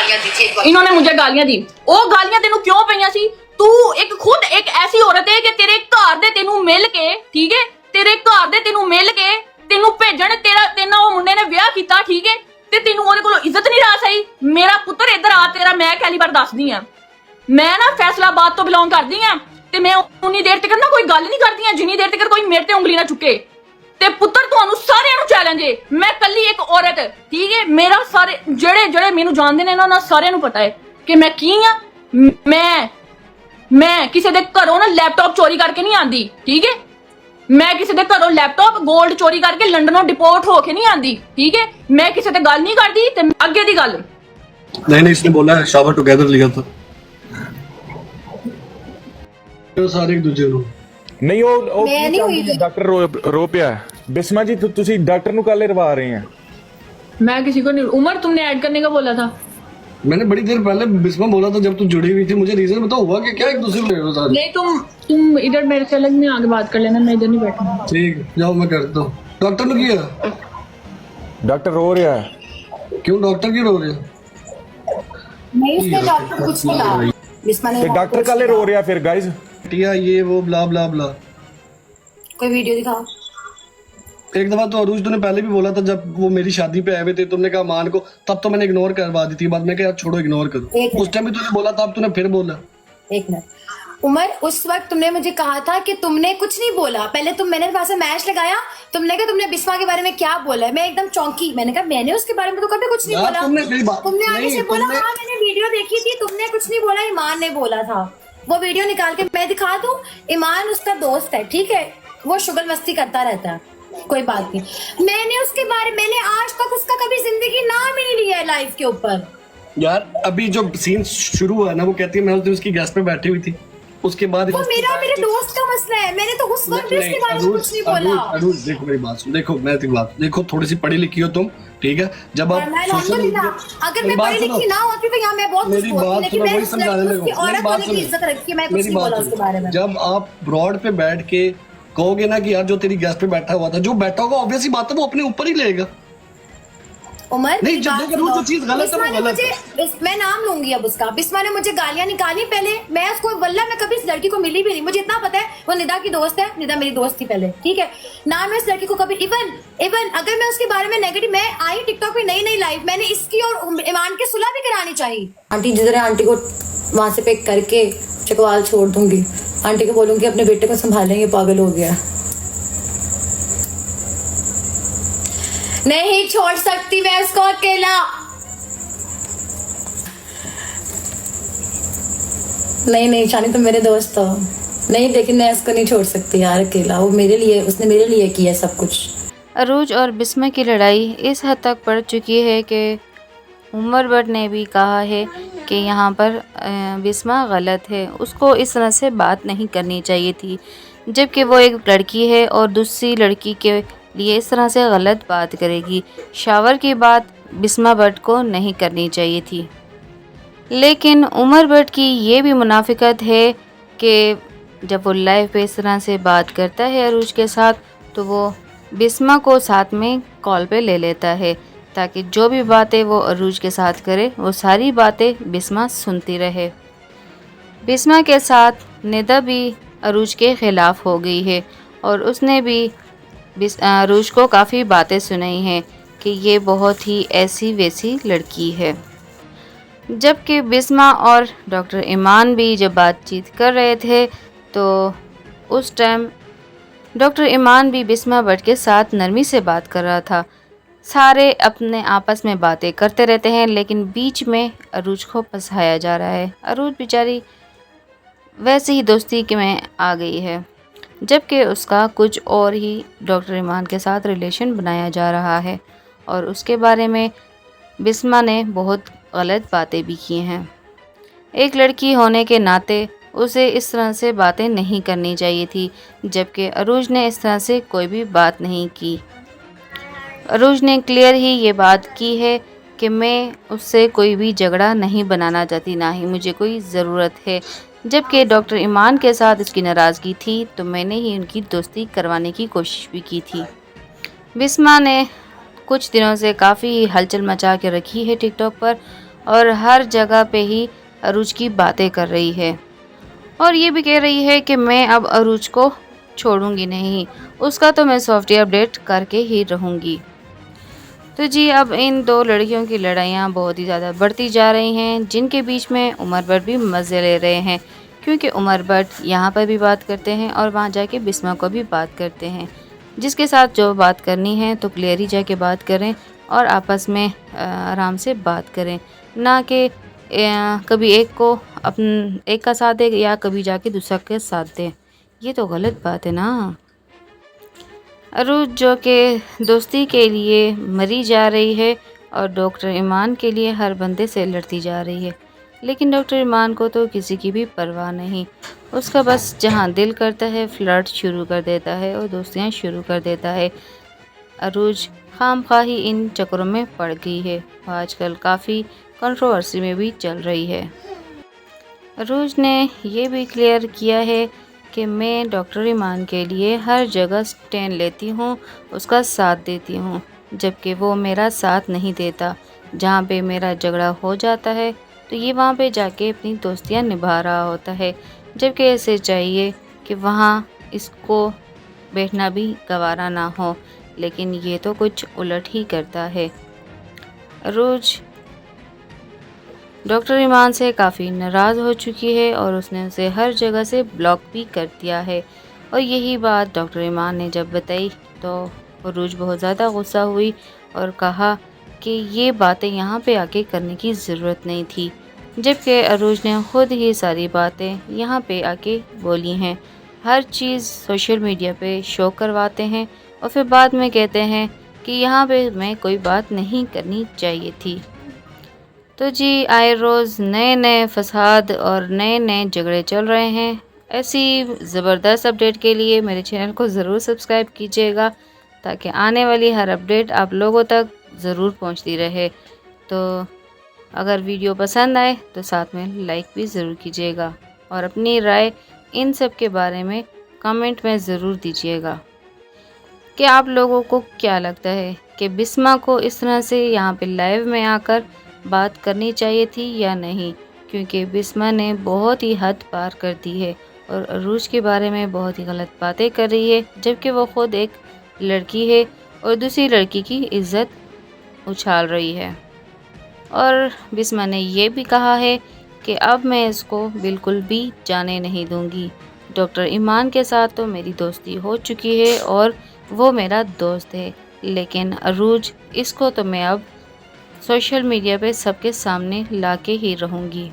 गालियां दी थी। इन्होंने मुझे गालियां दी। वो गालियां तेनू क्यों पईयां सी? तू एक खुद एक ऐसी औरत है कि तेरे घर दे तेनू मिल के, ठीक है, तेरे घर दे तेनू मिल के तेनू भेजण तेना वो मुंडे ने ब्याह कीता, ठीक है, ते तेनू ओदे कोलों इज्जत नहीं रहा सही। मेरा पुत्तर इधर आ, तेरा मैं पहली बार दसदी हां, मैं ना फैसलाबाद तो बिलोंग करदी हां ते मैं उन्नी देर तक ना कोई गल नहीं करदी हां जिन्नी देर तक कोई मेरे ते उंगली ना चुके। ते पुत्तर तुहानू सारियां नू चैलेंज है, मैं कल्ली एक औरत, ठीक है, मेरा सारे जेड़े जेड़े मैनू जानदे ने ना सारियां नू पता है कि मैं की हां। मैं किसी दे घरों ना लैपटॉप चोरी करके नहीं आंदी, ठीक है, मैं किसी दे घरों लैपटॉप गोल्ड चोरी करके लंडनों डिपोर्ट होके नहीं आंदी, ठीक है, मैं किसी ते गल नहीं करदी। ते अगे दी गल नहीं, इसने बोला है शावर टुगेदर लिया था सारे एक दूजे ਨੂੰ। नहीं वो मैं नहीं हुई। डॉक्टर रो पिया बिस्मा जी तुसी डॉक्टर नु काले रवा रहे हैं। मैं किसी को नहीं। उमर तुमने ऐड करने का बोला था। मैंने बड़ी देर पहले बिस्मा बोला था जब तू जुड़ी हुई थी, मुझे रीजन बताओ हुआ कि क्या एक दूसरे को सारे। नहीं तुम इधर मेरे से अलग में आगे बात कर लेना, मैं इधर नहीं बैठूंगा। ठीक, जाओ मैं करता हूँ। डॉक्टर ने किया? डॉक्टर रो रहा है। क्यों डॉक्टर क्यों रो रहे हैं? नहीं उसने डॉक्टर कुछ नहीं कहा, बिस्मा ने डॉक्टर काले रो रहा फिर गाइस टिया ये वो ब्ला ब्ला ब्ला। कोई वीडियो दिखाओ। एक दफा तो अरूज तूने पहले भी बोला था जब वो मेरी शादी पे आए हुए थे, तुमने कहा मान को, तब तो मैंने इग्नोर करवा दी थी। बाद में क्या छोड़ो इग्नोर करो, उस टाइम भी तूने बोला था, अब तूने फिर बोला। एक मिनट उमर, उस वक्त तुमने मुझे कहा था कि तुमने कुछ नहीं बोला। पहले मैंने वहां से मैच लगाया, तुमने कहा तुमने बिस्मा के बारे में क्या बोला है। मैं एकदम चौंकी, मैंने कहा मैंने उसके बारे में तो कभी कुछ नहीं बोला। तुमने आगे से बोला हाँ मैंने वीडियो देखी थी, तुमने कुछ नहीं बोला, ईमान ने बोला था। वो वीडियो निकाल के मैं दिखा दूं? ईमान उसका दोस्त है, ठीक है, वो शुगल मस्ती करता रहता है, कोई बात नहीं। मैंने आज तक उसका कभी जिंदगी नाम ही नहीं लिया है लाइफ के ऊपर। यार अभी जो सीन शुरू हुआ ना, वो कहती है मैं उस दिन उसकी गैस पे बैठी हुई थी, उसके बाद वो मेरे दोस्त का मसला है, मैंने तो उस वक्त भी उसके बारे में कुछ नहीं बोला। अरुण देखो मेरी बात सुन, देखो मैं तेरी बात देखो, थोड़ी सी पढ़ी लिखी हो तुम, ठीक है, जब आप अगर मैं पढ़ी लिखी ना होती तो यहाँ मैं बहुत कुछ बोलती, लेकिन मैं उसकी औरत होने की इज्जत रखती है, मैं कुछ नहीं बोला उसके बारे में। जब आप ब्रॉड पे बैठ के कहोगे ना कि यार जो तेरी गैस पे बैठा हुआ था, जो बैठा होगा ऑब्वियस ही बात है वो अपने ऊपर ही लेगा। उमर नहीं, जो चीज गलत है वो गलत है। मैं नाम लूंगी अब उसका। बिस्मा ने मुझे गालियां निकाली पहले, मैं उसको वल्ला मैं कभी इस लड़की को मिली भी नहीं। मुझे इतना पता है वो निदा की दोस्त है, निदा मेरी दोस्त थी पहले, ठीक है ना। मैं इस लड़की को कभी इवन अगर मैं उसके बारे में नेगेटिव, मैं आई टिकटॉक पे नई लाइव, मैंने इसकी और ईमान की सुलह भी करानी चाहिए। आंटी जिधर आंटी को वहां से पिक करके चकवाल छोड़ दूंगी, आंटी को बोलूंगी अपने बेटे को संभालेंगे, पागल हो गया। नहीं छोड़ सकती मैं उसको अकेला। नहीं शानी तुम मेरे दोस्त हो। नहीं लेकिन मैं उसको नहीं छोड़ सकती यार अकेला, वो मेरे लिए, उसने मेरे लिए किया सब कुछ। अरूज और बिस्मा की लड़ाई इस हद तक बढ़ चुकी है कि उमर भट्ट ने भी कहा है कि यहाँ पर बिस्मा गलत है, उसको इस तरह से बात नहीं करनी चाहिए थी, जबकि वो एक लड़की है और दूसरी लड़की के लिए इस तरह से गलत बात करेगी। शावर की बात बिस्मा भट्ट को नहीं करनी चाहिए थी। लेकिन उमर भट्ट की ये भी मुनाफिकत है कि जब वो लाइव पे इस तरह से बात करता है अरूज के साथ, तो वो बिस्मा को साथ में कॉल पे ले लेता है ताकि जो भी बातें वो अरूज के साथ करे वो सारी बातें बिस्मा सुनती रहे। बिस्मा के साथ निदा भी अरूज के ख़िलाफ़ हो गई है और उसने भी अरूज को काफ़ी बातें सुनाई हैं कि ये बहुत ही ऐसी वैसी लड़की है। जबकि बिस्मा और डॉक्टर ईमान भी जब बातचीत कर रहे थे तो उस टाइम डॉक्टर ईमान भी बिस्मा भट्ट के साथ नरमी से बात कर रहा था। सारे अपने आपस में बातें करते रहते हैं लेकिन बीच में अरूज को फंसाया जा रहा है। अरूज बेचारी वैसे ही दोस्ती के में आ गई है, जबकि उसका कुछ और ही डॉक्टर ईमान के साथ रिलेशन बनाया जा रहा है और उसके बारे में बिस्मा ने बहुत गलत बातें भी की हैं। एक लड़की होने के नाते उसे इस तरह से बातें नहीं करनी चाहिए थी, जबकि अरूज ने इस तरह से कोई भी बात नहीं की। अरूज ने क्लियर ही ये बात की है कि मैं उससे कोई भी झगड़ा नहीं बनाना चाहती, ना ही मुझे कोई ज़रूरत है। जबकि डॉक्टर ईमान के साथ इसकी नाराज़गी थी तो मैंने ही उनकी दोस्ती करवाने की कोशिश भी की थी। बिस्मा ने कुछ दिनों से काफ़ी हलचल मचा के रखी है टिकटॉक पर और हर जगह पे ही अरूज की बातें कर रही है और ये भी कह रही है कि मैं अब अरूज को छोड़ूंगी नहीं, उसका तो मैं सॉफ्टवेयर अपडेट करके ही रहूंगी। तो जी अब इन दो लड़कियों की लड़ाइयाँ बहुत ही ज़्यादा बढ़ती जा रही हैं, जिनके बीच में उमर भट्ट भी मज़े ले रहे हैं, क्योंकि उमर भट्ट यहाँ पर भी बात करते हैं और वहाँ जाके बिस्मा को भी बात करते हैं। जिसके साथ जो बात करनी है तो क्लियर ही जाके बात करें और आपस में आराम से बात करें, ना कि कभी एक का साथ दे या कभी जाके दूसरा का साथ दे। ये तो गलत बात है ना। अरूज जो कि दोस्ती के लिए मरी जा रही है और डॉक्टर ईमान के लिए हर बंदे से लड़ती जा रही है, लेकिन डॉक्टर ईमान को तो किसी की भी परवाह नहीं। उसका बस जहाँ दिल करता है फ्लर्ट शुरू कर देता है और दोस्तियाँ शुरू कर देता है। अरूज खामखा ही इन चक्करों में पड़ गई है, आजकल काफ़ी कंट्रोवर्सी में भी चल रही है। अरूज ने ये भी क्लियर किया है कि मैं डॉक्टर ईमान के लिए हर जगह स्टैंड लेती हूँ, उसका साथ देती हूँ, जबकि वो मेरा साथ नहीं देता। जहाँ पे मेरा झगड़ा हो जाता है तो ये वहाँ पे जाके अपनी दोस्तियाँ निभा रहा होता है, जबकि ऐसे चाहिए कि वहाँ इसको बैठना भी गवारा ना हो, लेकिन ये तो कुछ उलट ही करता है। अरूज डॉक्टर ईमान से काफ़ी नाराज़ हो चुकी है और उसने उसे हर जगह से ब्लॉक भी कर दिया है। और यही बात डॉक्टर ईमान ने जब बताई तो अरूज बहुत ज़्यादा गुस्सा हुई और कहा कि ये बातें यहाँ पे आके करने की ज़रूरत नहीं थी, जबकि अरूज ने खुद ही सारी बातें यहाँ पे आके बोली हैं। हर चीज़ सोशल मीडिया पे शो करवाते हैं और फिर बाद में कहते हैं कि यहाँ पे मैं कोई बात नहीं करनी चाहिए थी। तो जी आए रोज़ नए नए फसाद और नए नए झगड़े चल रहे हैं। ऐसी ज़बरदस्त अपडेट के लिए मेरे चैनल को ज़रूर सब्सक्राइब कीजिएगा, ताकि आने वाली हर अपडेट आप लोगों तक ज़रूर पहुंचती रहे। तो अगर वीडियो पसंद आए तो साथ में लाइक भी ज़रूर कीजिएगा और अपनी राय इन सब के बारे में कमेंट में ज़रूर दीजिएगा कि आप लोगों को क्या लगता है कि बिस्मा को इस तरह से यहाँ पे लाइव में आकर बात करनी चाहिए थी या नहीं, क्योंकि बिस्मा ने बहुत ही हद पार कर दी है और अरूज के बारे में बहुत ही गलत बातें कर रही है, जबकि वो खुद एक लड़की है और दूसरी लड़की की इज्जत उछाल रही है। और बिस्मा ने ये भी कहा है कि अब मैं इसको बिल्कुल भी जाने नहीं दूंगी। डॉक्टर ईमान के साथ तो मेरी दोस्ती हो चुकी है और वो मेरा दोस्त है, लेकिन अरूज इसको तो मैं अब सोशल मीडिया पे सबके सामने लाके ही रहूँगी।